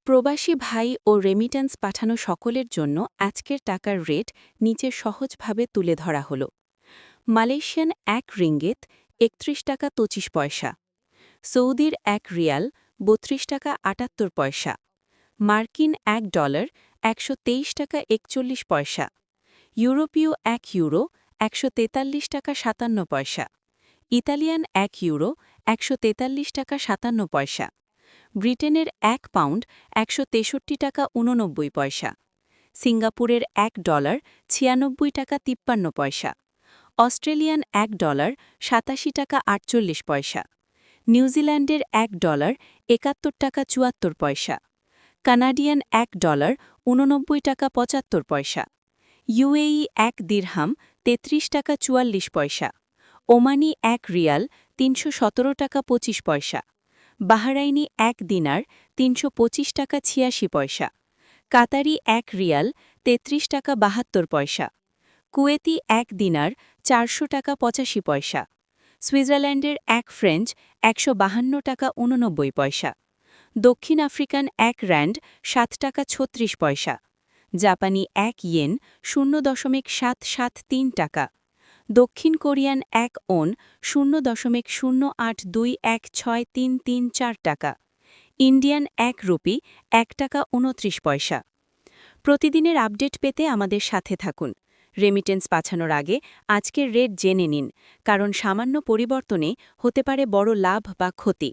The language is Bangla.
প্রবাসী ভাই ও রেমিট্যান্স পাঠানো সকলের জন্য আজকের টাকার রেট নিচে সহজভাবে তুলে ধরা হল। মালয়েশিয়ান ১ রিঙ্গিত ৩১ টাকা ২৫ পয়সা, সৌদির ১ রিয়াল ৩২ টাকা ৭৮ পয়সা, মার্কিন $১ ১২৩ টাকা ৪১ পয়সা, ইউরোপীয় ১ ইউরো ১৪৩ টাকা ৫৭ পয়সা, ইতালিয়ান ১ ইউরো ১৪৩ টাকা ৫৭ পয়সা, ব্রিটেনের ১ পাউন্ড ১৬৩ টাকা ৮৯ পয়সা, সিঙ্গাপুরের $১ ৯৬ টাকা ৫৩ পয়সা, অস্ট্রেলিয়ান $১ ৮৭ টাকা ৪৮ পয়সা, নিউজিল্যান্ডের $১ ৭১ টাকা ৭৪ পয়সা, কানাডিয়ান $১ ৮৯ টাকা ৭৫ পয়সা, ইউএই ১ দিরহাম ৩৩ টাকা ৪৪ পয়সা, ওমানি ১ রিয়াল ৩১৭ টাকা ২৫ পয়সা, বাহরাইনি ১ দিনার ৩২৫ টাকা ৮৬ পয়সা, কাতারি ১ রিয়াল ৩৩ টাকা ৭২ পয়সা, কুয়েতি ১ দিনার ৪০০ টাকা ৮৫ পয়সা, সুইজারল্যান্ডের ১ ফ্রেঞ্চ ১৫২ টাকা ৮৯ পয়সা, দক্ষিণ আফ্রিকান ১ র্যান্ড ৭ টাকা ৩৬ পয়সা, জাপানি ১ ইয়েন ০.৭৭৩ টাকা, দক্ষিণ কোরিয়ান ১ ওন ০.০৮216334 টাকা, ইন্ডিয়ান ১ রুপি ১ টাকা ২৯ পয়সা। প্রতিদিনের আপডেট পেতে আমাদের সাথে থাকুন। রেমিটেন্স পাঠানোর আগে আজকের রেট জেনে নিন, কারণ সামান্য পরিবর্তনে হতে পারে বড় লাভ বা ক্ষতি।